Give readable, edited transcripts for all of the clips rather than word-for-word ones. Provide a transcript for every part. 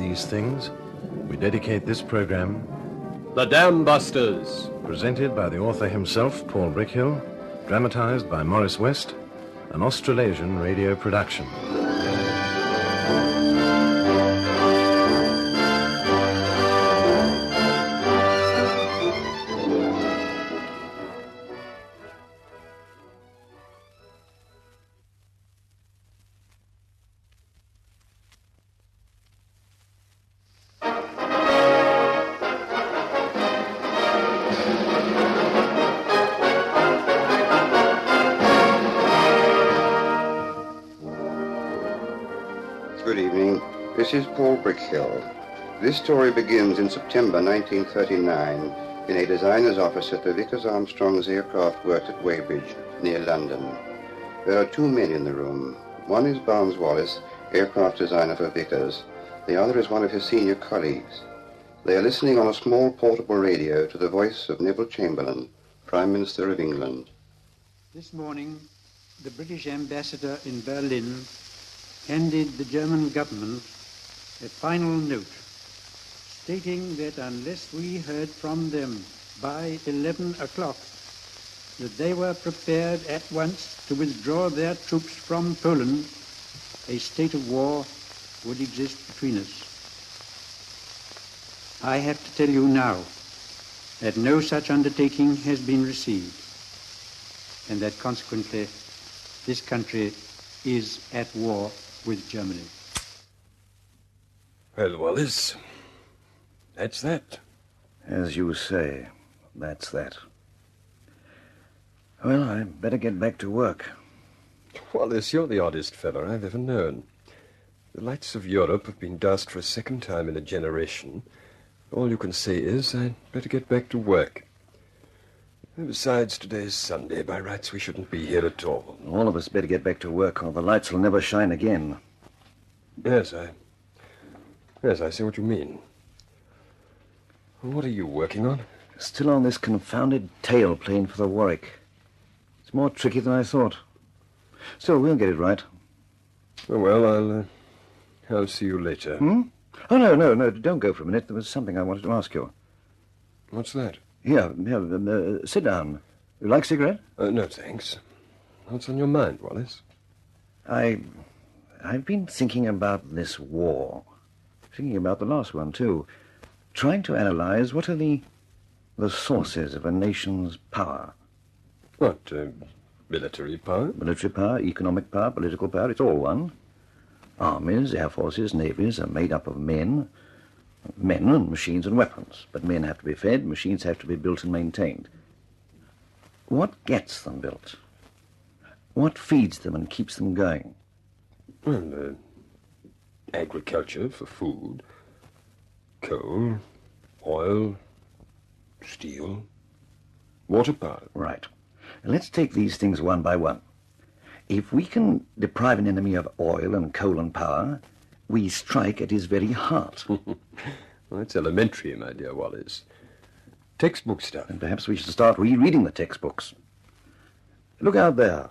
these things, we dedicate this program, The Dambusters, presented by the author himself, Paul Brickhill, dramatized by Morris West, an Australasian radio production. Good evening. This is Paul Brickhill. This story begins in September 1939 in a designer's office at the Vickers Armstrong's aircraft works at Weybridge, near London. There are two men in the room. One is Barnes Wallace, aircraft designer for Vickers. The other is one of his senior colleagues. They are listening on a small portable radio to the voice of Neville Chamberlain, Prime Minister of England. This morning, the British ambassador in Berlin handed the German government a final note stating that unless we heard from them by 11 o'clock, that they were prepared at once to withdraw their troops from Poland, a state of war would exist between us. I have to tell you now that no such undertaking has been received, and that consequently this country is at war with Germany. Well, Wallace, that's that. As you say, that's that. Well, I'd better get back to work. Wallace, you're the oddest fellow I've ever known. The lights of Europe have been dust for a second time in a generation. All you can say is I'd better get back to work. Besides, today's Sunday. By rights, we shouldn't be here at all. All of us better get back to work, or the lights will never shine again. Yes, I see what you mean. What are you working on? Still on this confounded tail plane for the Warwick. It's more tricky than I thought. Still, we'll get it right. Oh, well, I'll see you later. Oh, no, don't go for a minute. There was something I wanted to ask you. What's that? Here, sit down. You like a cigarette? No, thanks. What's on your mind, Wallace? I've been thinking about this war. Thinking about the last one, too. Trying to analyze what are the sources of a nation's power. What, military power? Military power, economic power, political power, it's all one. Armies, air forces, navies are made up of men and machines and weapons. But men have to be fed, machines have to be built and maintained. What gets them built? What feeds them and keeps them going? Well, agriculture for food, coal, oil, steel, water power. Right. Let's take these things one by one. If we can deprive an enemy of oil and coal and power, we strike at his very heart. Well, it's elementary, my dear Wallace. Textbook stuff. And perhaps we should start rereading the textbooks. Look out there.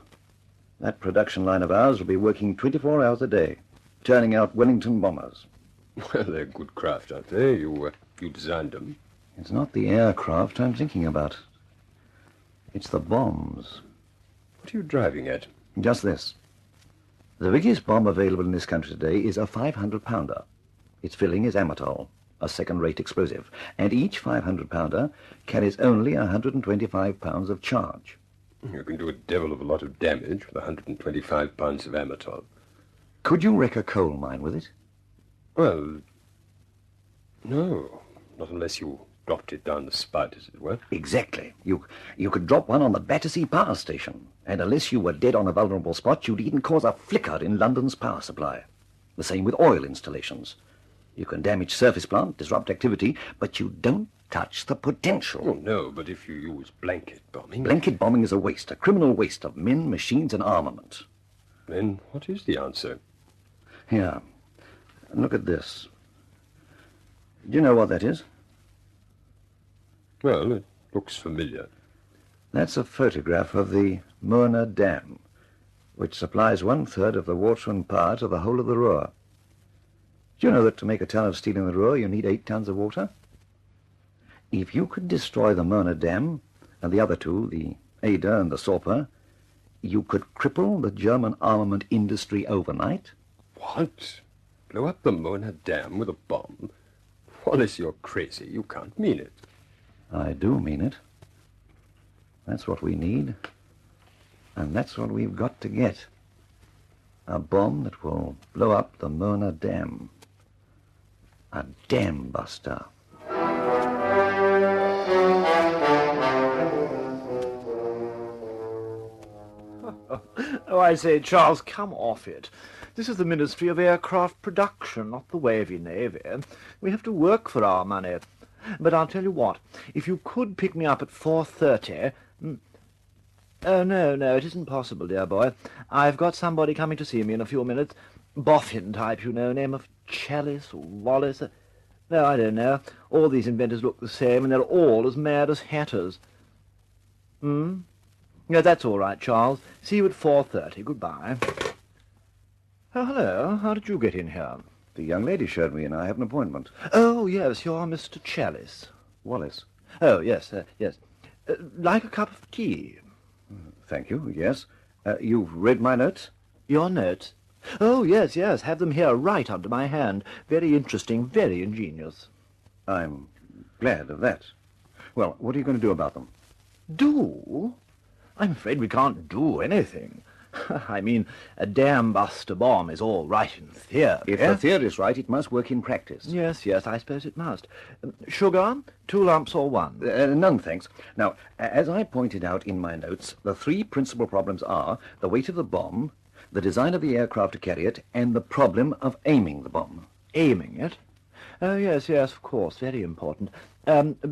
That production line of ours will be working 24 hours a day, turning out Wellington bombers. Well, they're good craft, aren't they? You designed them. It's not the aircraft I'm thinking about. It's the bombs. What are you driving at? Just this. The biggest bomb available in this country today is a 500-pounder. Its filling is amatol, a second-rate explosive, and each 500-pounder carries only 125 pounds of charge. You can do a devil of a lot of damage with 125 pounds of amatol. Could you wreck a coal mine with it? Well, no. Not unless you dropped it down the spout, as it were. Exactly. You could drop one on the Battersea power station, and unless you were dead on a vulnerable spot, you'd even cause a flicker in London's power supply. The same with oil installations. You can damage surface plant, disrupt activity, but you don't touch the potential. Oh, no, but if you use blanket bombing... Blanket bombing is a waste, a criminal waste of men, machines, and armament. Then what is the answer? Here. Look at this. Do you know what that is? Well, it looks familiar. That's a photograph of the Murner Dam, which supplies 1/3 of the water and power to the whole of the Ruhr. Do you know that to make a ton of steel in the Ruhr, you need 8 tons of water? If you could destroy the Möhne Dam and the other two, the Eder and the Sorpe, you could cripple the German armament industry overnight. What? Blow up the Möhne Dam with a bomb? Wallace, you're crazy. You can't mean it. I do mean it. That's what we need. And that's what we've got to get. A bomb that will blow up the Möhne Dam. A Dambuster. Oh, I say, Charles, come off it. This is the Ministry of Aircraft Production, not the Wavy Navy. We have to work for our money. But I'll tell you what, if you could pick me up at 4:30... Oh, no, it isn't possible, dear boy. I've got somebody coming to see me in a few minutes. Boffin type, you know, name of Chalice or Wallace. No, I don't know. All these inventors look the same, and they're all as mad as hatters. No, that's all right, Charles. See you at 4:30. Goodbye. Oh, hello. How did you get in here? The young lady showed me, and I have an appointment. Oh, yes, you're Mr. Chalice. Wallace. Oh, yes. Like a cup of tea? Thank you, yes. You've read my notes? Your notes? Oh, yes. Have them here right under my hand. Very interesting, very ingenious. I'm glad of that. Well, what are you going to do about them? Do? I'm afraid we can't do anything. I mean, a Dambuster bomb is all right in theory. If the theory's right, it must work in practice. Yes, I suppose it must. Sugar, 2 lumps or 1? None, thanks. Now, as I pointed out in my notes, the 3 principal problems are the weight of the bomb, the design of the aircraft to carry it, and the problem of aiming the bomb. Aiming it? Oh, yes, of course, very important.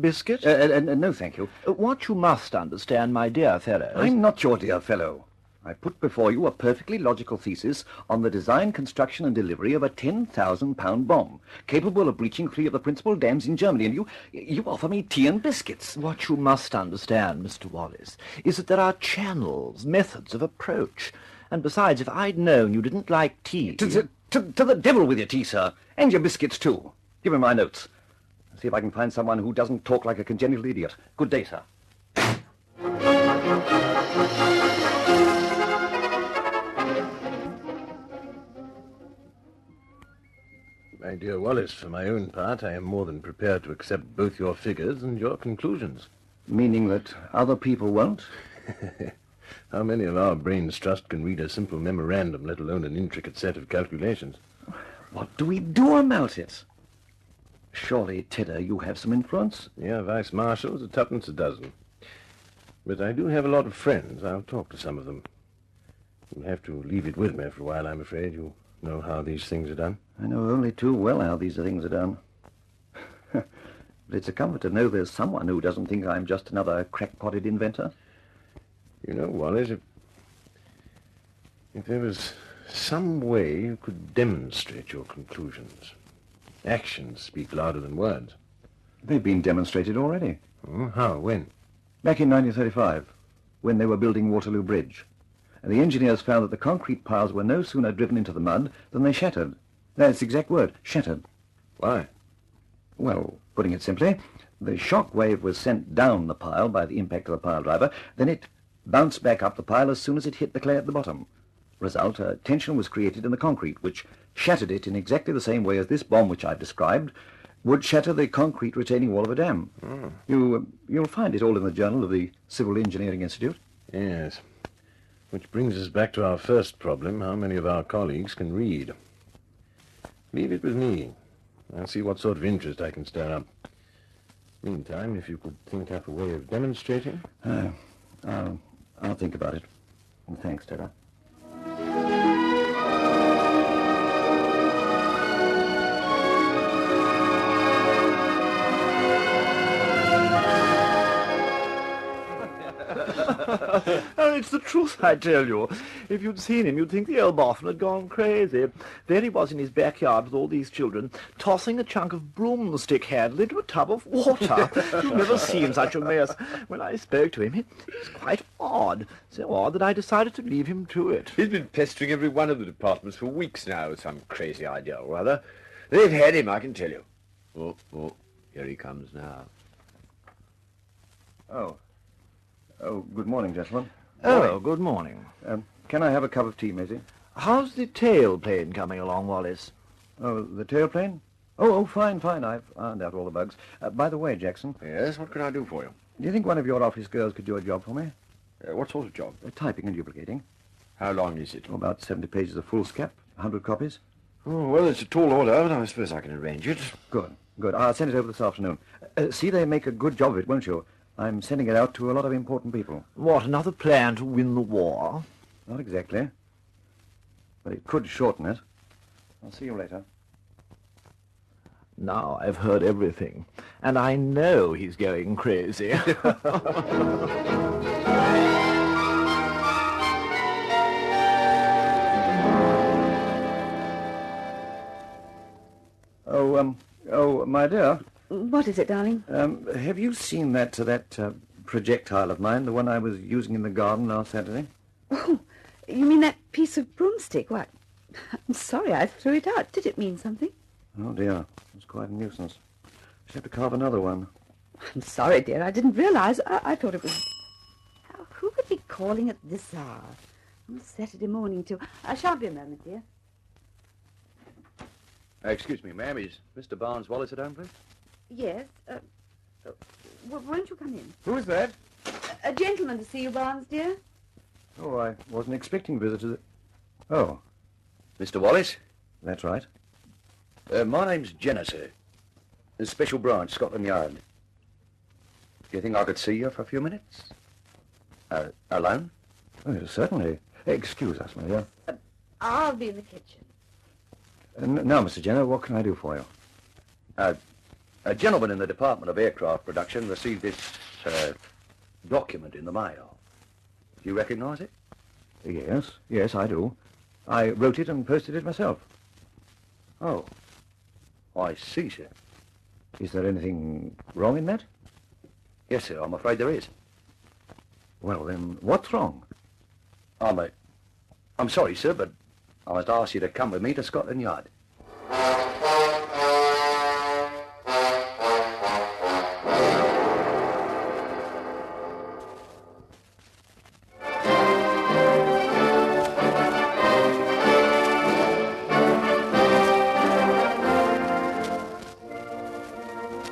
Biscuit? No, thank you. What you must understand, my dear fellows... I'm not your dear fellow. I put before you a perfectly logical thesis on the design, construction, and delivery of a 10,000-pound bomb, capable of breaching 3 of the principal dams in Germany, and you offer me tea and biscuits. What you must understand, Mr. Wallace, is that there are channels, methods of approach. And besides, if I'd known you didn't like tea... To the devil with your tea, sir, and your biscuits, too. Give me my notes. See if I can find someone who doesn't talk like a congenital idiot. Good day, sir. My dear Wallace, for my own part, I am more than prepared to accept both your figures and your conclusions. Meaning that other people won't? How many of our brains trust can read a simple memorandum, let alone an intricate set of calculations? What do we do about it? Surely, Tedder, you have some influence? Yeah, Vice Marshals are 2pence a dozen. But I do have a lot of friends. I'll talk to some of them. You'll have to leave it with me for a while, I'm afraid. You know how these things are done. I know only too well how these things are done. But it's a comfort to know there's someone who doesn't think I'm just another crack-potted inventor. You know, Wallace, if there was some way you could demonstrate your conclusions. Actions speak louder than words. They've been demonstrated already. Oh, how? When? Back in 1935, when they were building Waterloo Bridge. And the engineers found that the concrete piles were no sooner driven into the mud than they shattered. That's the exact word, shattered. Why? Well, putting it simply, the shock wave was sent down the pile by the impact of the pile driver, then it bounced back up the pile as soon as it hit the clay at the bottom. Result, a tension was created in the concrete, which shattered it in exactly the same way as this bomb which I've described would shatter the concrete retaining wall of a dam. You'll find it all in the Journal of the Civil Engineering Institute. Yes. Which brings us back to our first problem, how many of our colleagues can read. Leave it with me. I'll see what sort of interest I can stir up. Meantime, if you could think up a way of demonstrating... I'll think about it. And thanks, Tedder. Oh, it's the truth, I tell you. If you'd seen him, you'd think the old Boffin had gone crazy. There he was in his backyard with all these children, tossing a chunk of broomstick handle into a tub of water. You've never seen such a mess. When I spoke to him, he was quite odd. So odd that I decided to leave him to it. He's been pestering every one of the departments for weeks now with some crazy idea or other. They've had him, I can tell you. Oh, here he comes now. Oh, good morning, gentlemen. Oh, good morning. Can I have a cup of tea, Maisie? How's the tailplane coming along, Wallace? Oh, the tailplane? Oh, fine. I've ironed out all the bugs. By the way, Jackson, Yes, what can I do for you? do you think one of your office girls could do a job for me? What sort of job? Typing and duplicating. How long is it? Oh, about 70 pages of foolscap, 100 copies. Oh, well, it's a tall order, but I suppose I can arrange it. Good. I'll send it over this afternoon. See they make a good job of it, won't you? I'm sending it out to a lot of important people. What, another plan to win the war? Not exactly. But it could shorten it. I'll see you later. Now I've heard everything, and I know he's going crazy. Oh, my dear. What is it, darling? Have you seen that projectile of mine, the one I was using in the garden last Saturday? Oh, you mean that piece of broomstick? What? I'm sorry I threw it out. Did it mean something? Oh, dear. It was quite a nuisance. I have to carve another one. I'm sorry, dear. I didn't realize. I thought it was... Who would be calling at this hour? On Saturday morning, too. I shan't be a moment, dear. Excuse me, ma'am. Is Mr. Barnes Wallace at home, please? Yes. Won't you come in? Who is that? A gentleman to see you, Barnes, dear. Oh, I wasn't expecting visitors. Oh, Mr. Wallace? that's right. My name's Jenner, sir. The Special Branch, Scotland Yard. Do you think I could see you for a few minutes? Alone? Oh, yes, certainly. Excuse us, my dear. I'll be in the kitchen. Now, Mr. Jenner, what can I do for you? A gentleman in the Department of Aircraft Production received this document in the mail. Do you recognize it? Yes, I do. I wrote it and posted it myself. Oh, I see, sir. Is there anything wrong in that? Yes, sir, I'm afraid there is. Well, then, what's wrong? I'm sorry, sir, but I must ask you to come with me to Scotland Yard.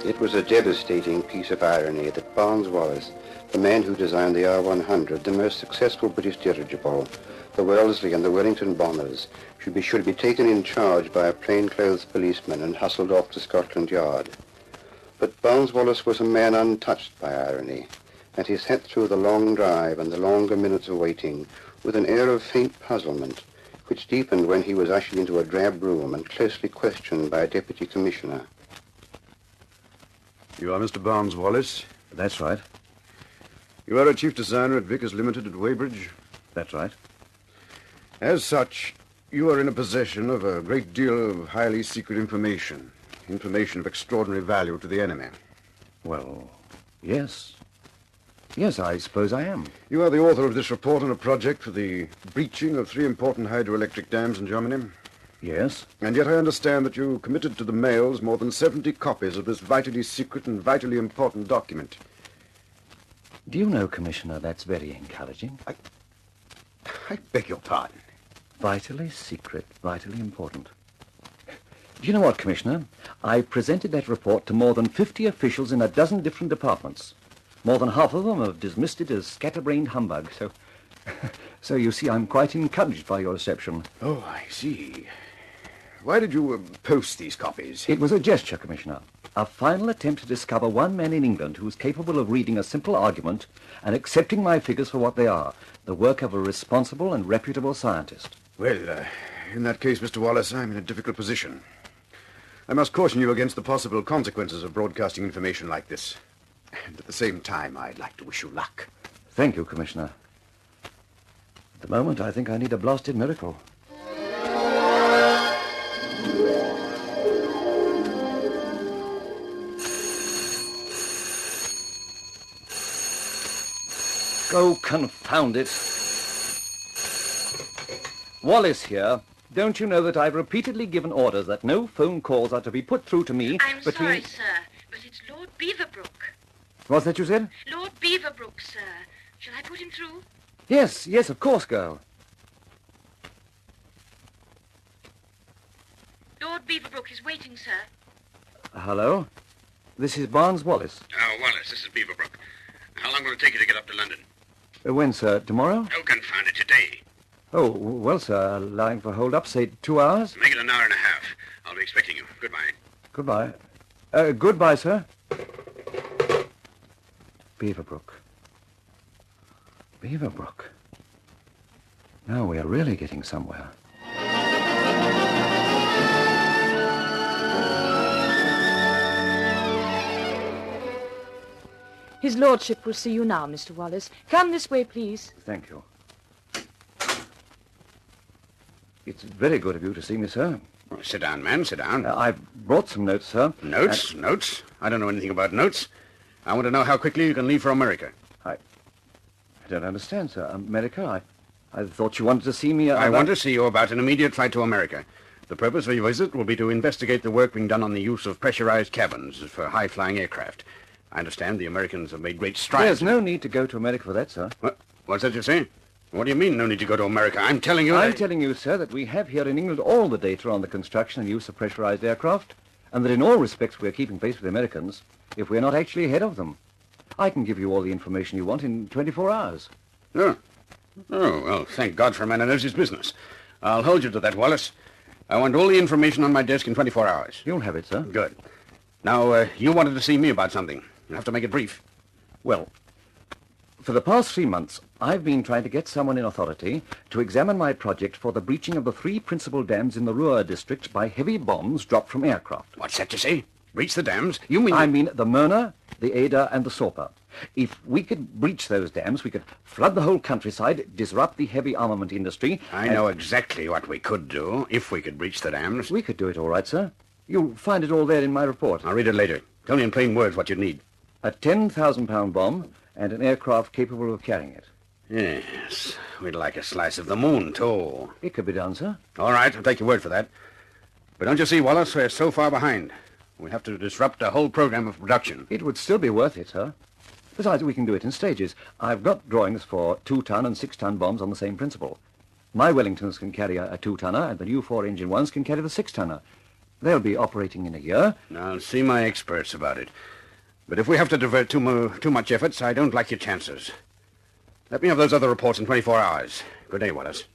It was a devastating piece of irony that Barnes Wallace, the man who designed the R-100, the most successful British dirigible, the Wellesley and the Wellington bombers, should be taken in charge by a plainclothes policeman and hustled off to Scotland Yard. But Barnes Wallace was a man untouched by irony, and he sat through the long drive and the longer minutes of waiting with an air of faint puzzlement, which deepened when he was ushered into a drab room and closely questioned by a deputy commissioner. You are Mr. Barnes Wallace? That's right. You are a chief designer at Vickers Limited at Weybridge? That's right. As such, you are in a possession of a great deal of highly secret information of extraordinary value to the enemy. Well, yes. Yes, I suppose I am. You are the author of this report on a project for the breaching of 3 important hydroelectric dams in Germany. Yes. And yet I understand that you committed to the mails more than 70 copies of this vitally secret and vitally important document. Do you know, Commissioner, that's very encouraging. I beg your pardon. Vitally secret, vitally important. Do you know what, Commissioner? I presented that report to more than 50 officials in a dozen different departments. More than half of them have dismissed it as scatterbrained humbug, so you see, I'm quite encouraged by your reception. Oh, I see. Why did you post these copies? It was a gesture, Commissioner. A final attempt to discover one man in England who's capable of reading a simple argument and accepting my figures for what they are, the work of a responsible and reputable scientist. Well, in that case, Mr. Wallace, I'm in a difficult position. I must caution you against the possible consequences of broadcasting information like this. And at the same time, I'd like to wish you luck. Thank you, Commissioner. At the moment, I think I need a blasted miracle. Oh, confound it. Wallace here. don't you know that I've repeatedly given orders that no phone calls are to be put through to me I'm sorry, sir, but it's Lord Beaverbrook. What's that you said? Lord Beaverbrook, sir. Shall I put him through? Yes, of course, girl. Lord Beaverbrook is waiting, sir. Hello? This is Barnes Wallace. Oh, Wallace, this is Beaverbrook. How long will it take you to get up to London? When, sir? Tomorrow? Oh, confound it, today. Oh, well, sir, allowing for hold-up, say 2 hours? Make it an hour and a half. I'll be expecting you. Goodbye. Goodbye. Goodbye, sir. Beaverbrook. Beaverbrook. Now we are really getting somewhere. His lordship will see you now, Mr. Wallace. Come this way, please. Thank you. It's very good of you to see me, sir. Oh, sit down, man, sit down. I've brought some notes, sir. Notes? Notes? I don't know anything about notes. I want to know how quickly you can leave for America. I don't understand, sir. America? I thought you wanted to see me... I want to see you about an immediate flight to America. The purpose of your visit will be to investigate the work being done on the use of pressurized cabins for high-flying aircraft. I understand the Americans have made great strides. There's no need to go to America for that, sir. What's that you say? What do you mean, no need to go to America? I'm telling you... I'm telling you, sir, that we have here in England all the data on the construction and use of pressurized aircraft, and that in all respects we're keeping pace with the Americans, if we're not actually ahead of them. I can give you all the information you want in 24 hours. Oh, well, thank God for a man who knows his business. I'll hold you to that, Wallace. I want all the information on my desk in 24 hours. You'll have it, sir. Good. Now, you wanted to see me about something. You'll have to make it brief. Well, for the past 3 months, I've been trying to get someone in authority to examine my project for the breaching of the 3 principal dams in the Ruhr district by heavy bombs dropped from aircraft. What's that you say? Breach the dams? You mean... I mean the Myrna, the Ada, and the Sorpa. If we could breach those dams, we could flood the whole countryside, disrupt the heavy armament industry... I know exactly what we could do, if we could breach the dams. We could do it all right, sir. You'll find it all there in my report. I'll read it later. Tell me in plain words what you need. A 10,000-pound bomb and an aircraft capable of carrying it. Yes, we'd like a slice of the moon, too. It could be done, sir. All right, I'll take your word for that. But don't you see, Wallace, we're so far behind. We have to disrupt the whole program of production. It would still be worth it, sir. Besides, we can do it in stages. I've got drawings for 2-ton and 6-ton bombs on the same principle. My Wellingtons can carry a 2-tonner, and the new 4-engine ones can carry the 6-tonner. They'll be operating in a year. I'll see my experts about it. But if we have to divert too much efforts, I don't like your chances. Let me have those other reports in 24 hours. Good day, Wallace.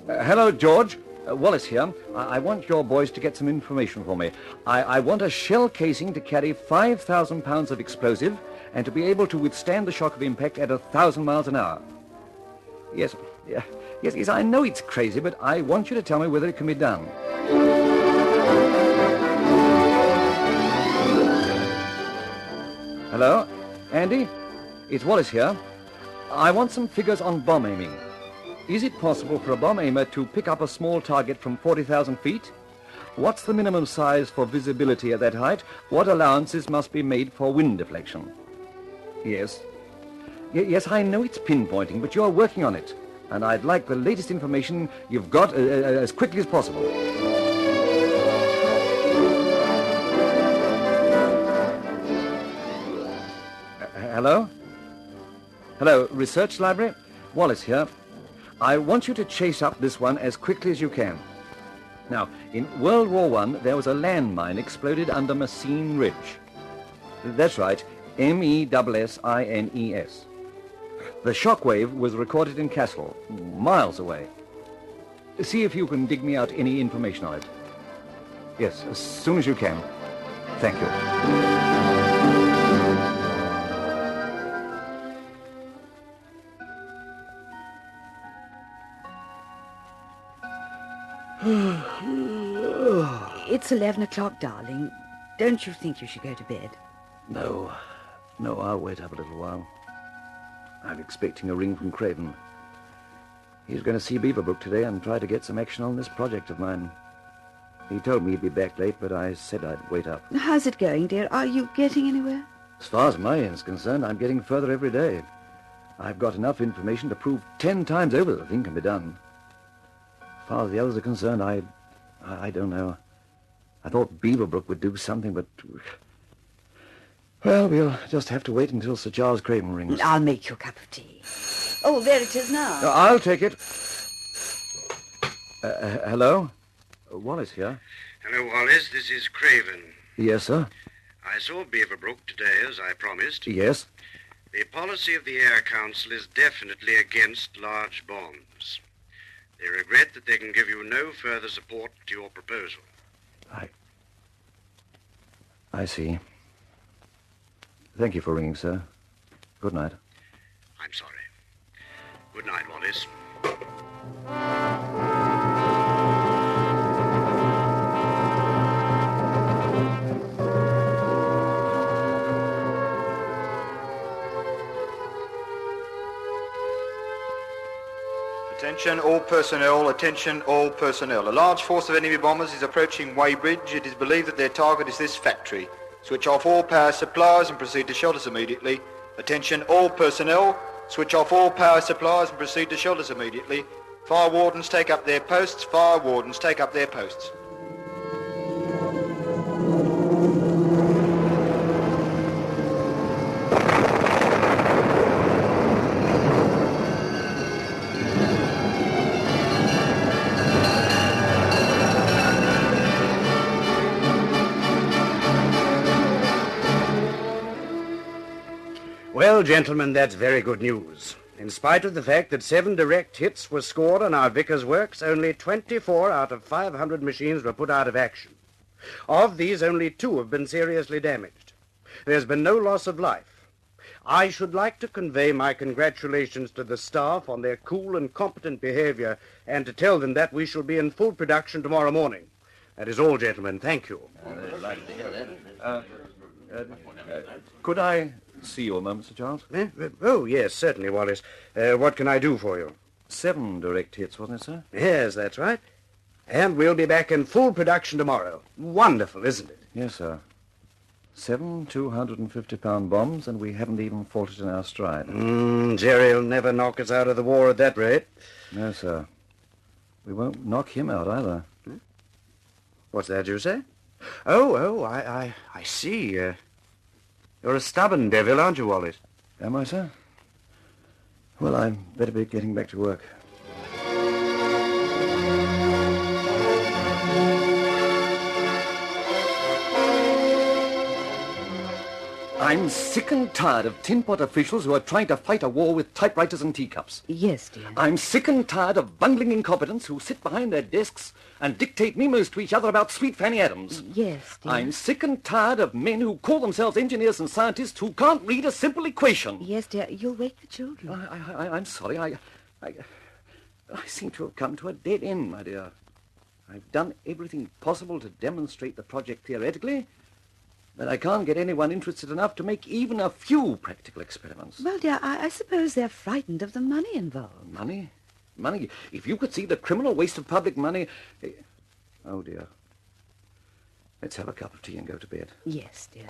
Hello, George. Wallace here. I want your boys to get some information for me. I want a shell casing to carry 5,000 pounds of explosive and to be able to withstand the shock of impact at 1,000 miles an hour. Yes, I know it's crazy, but I want you to tell me whether it can be done. Hello? Andy? It's Wallace here. I want some figures on bomb aiming. Is it possible for a bomb aimer to pick up a small target from 40,000 feet? What's the minimum size for visibility at that height? What allowances must be made for wind deflection? Yes. Yes, I know it's pinpointing, but you're working on it. And I'd like the latest information you've got as quickly as possible. Hello? Hello, Research Library? Wallace here. I want you to chase up this one as quickly as you can. Now, in World War I, there was a landmine exploded under Messines Ridge. That's right, Messines. The shockwave was recorded in Cassel, miles away. See if you can dig me out any information on it. Yes, as soon as you can. Thank you. It's 11 o'clock, darling. Don't you think you should go to bed? No, I'll wait up a little while. I'm expecting a ring from Craven. He's going to see Beaverbrook today and try to get some action on this project of mine. He told me he'd be back late, but I said I'd wait up. How's it going, dear? Are you getting anywhere? As far as my end's concerned, I'm getting further every day. I've got enough information to prove 10 times over the thing can be done. As far as the others are concerned, I don't know. I thought Beaverbrook would do something, but... Well, we'll just have to wait until Sir Charles Craven rings. I'll make you a cup of tea. Oh, there it is now. I'll take it. Hello? Wallace here. Hello, Wallace. This is Craven. Yes, sir. I saw Beaverbrook today, as I promised. Yes. The policy of the Air Council is definitely against large bombs. They regret that they can give you no further support to your proposal. I see. Thank you for ringing, sir. Good night. I'm sorry. Good night, Wallace. Attention all personnel, attention all personnel. A large force of enemy bombers is approaching Weybridge. It is believed that their target is this factory. Switch off all power supplies and proceed to shelters immediately. Attention all personnel, switch off all power supplies and proceed to shelters immediately. Fire wardens take up their posts, fire wardens take up their posts. Well, gentlemen, that's very good news. In spite of the fact that 7 direct hits were scored on our Vickers works, only 24 out of 500 machines were put out of action. Of these, only 2 have been seriously damaged. There's been no loss of life. I should like to convey my congratulations to the staff on their cool and competent behavior and to tell them that we shall be in full production tomorrow morning. That is all, gentlemen. Thank you. Could I see you a moment, Sir Charles? Oh, yes, certainly, Wallace. What can I do for you? 7 direct hits, wasn't it, sir? Yes, that's right. And we'll be back in full production tomorrow. Wonderful, isn't it? Yes, sir. 7 250-pound bombs, and we haven't even faltered in our stride. Jerry'll never knock us out of the war at that rate. No, sir. We won't knock him out either. What's that you say? I see. You're a stubborn devil, aren't you, Wallace? Am I, sir? Well, I'd better be getting back to work. I'm sick and tired of tin pot officials who are trying to fight a war with typewriters and teacups. Yes, dear. I'm sick and tired of bungling incompetents who sit behind their desks and dictate memos to each other about Sweet Fanny Adams. Yes, dear. I'm sick and tired of men who call themselves engineers and scientists who can't read a simple equation. Yes, dear. You'll wake the children. I'm sorry. I seem to have come to a dead end, my dear. I've done everything possible to demonstrate the project theoretically, but I can't get anyone interested enough to make even a few practical experiments. Well, dear, I suppose they're frightened of the money involved. Money? Money? If you could see the criminal waste of public money... Oh, dear. Let's have a cup of tea and go to bed. Yes, dear.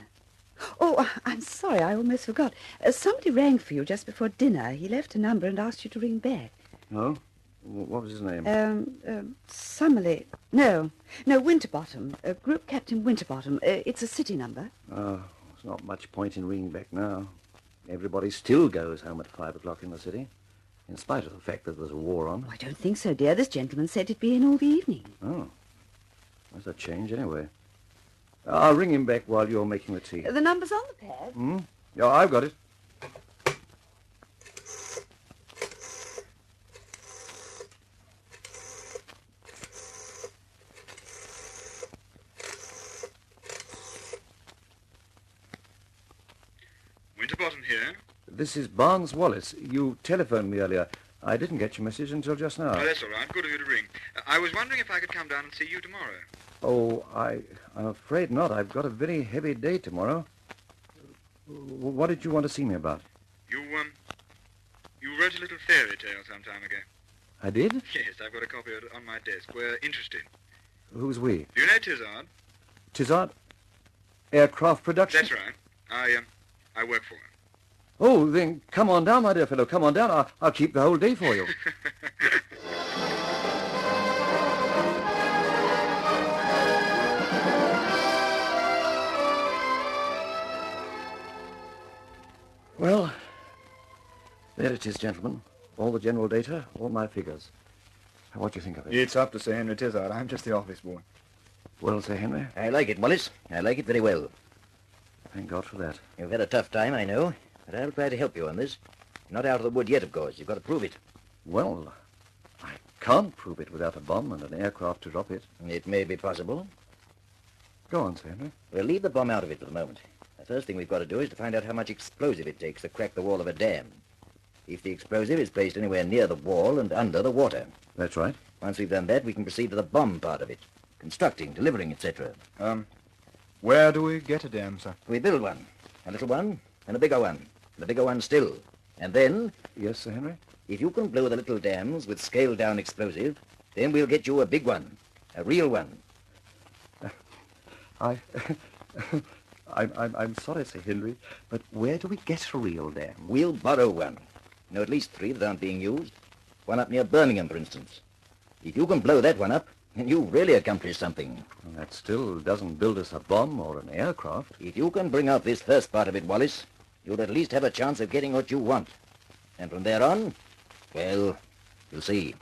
Oh, I'm sorry, I almost forgot. Somebody rang for you just before dinner. He left a number and asked you to ring back. Oh? What was his name? Summerley. No, Winterbottom. Group Captain Winterbottom. It's a city number. Oh, there's not much point in ringing back now. Everybody still goes home at 5 o'clock in the city, in spite of the fact that there's a war on. Oh, I don't think so, dear. This gentleman said he'd be in all the evening. Oh. That's a change, anyway. I'll ring him back while you're making the tea. The number's on the pad. Yeah, I've got it. Winterbottom here. This is Barnes Wallace. You telephoned me earlier. I didn't get your message until just now. Oh, that's all right. Good of you to ring. I was wondering if I could come down and see you tomorrow. Oh, I'm afraid not. I've got a very heavy day tomorrow. What did you want to see me about? You wrote a little fairy tale some time ago. I did? Yes, I've got a copy of it on my desk. We're interested. Who's we? Do you know Tizard? Tizard? Aircraft production? That's right. I work for her. Oh, then come on down, my dear fellow. Come on down. I'll keep the whole day for you. Well, there it is, gentlemen. All the general data, all my figures. What do you think of it? It's up to Sir Henry Tizard. I'm just the office boy. Well, Sir Henry? I like it, Wallace. I like it very well. Thank God for that. You've had a tough time, I know, but I'll try to help you on this. You're not out of the wood yet, of course. You've got to prove it. Well, I can't prove it without a bomb and an aircraft to drop it. It may be possible. Go on, Sir Henry. We'll leave the bomb out of it for the moment. The first thing we've got to do is to find out how much explosive it takes to crack the wall of a dam. If the explosive is placed anywhere near the wall and under the water. That's right. Once we've done that, we can proceed to the bomb part of it. Constructing, delivering, etc. Where do we get a dam, sir? We build one. A little one and a bigger one. And a bigger one still. And then... Yes, Sir Henry? If you can blow the little dams with scaled-down explosive, then we'll get you a big one. A real one. I'm sorry, Sir Henry, but where do we get a real dam? We'll borrow one. Know at least 3 that aren't being used. One up near Birmingham, for instance. If you can blow that one up, then you've really accomplished something. That still doesn't build us a bomb or an aircraft. If you can bring out this first part of it, Wallace, you'll at least have a chance of getting what you want. And from there on, well, you'll see.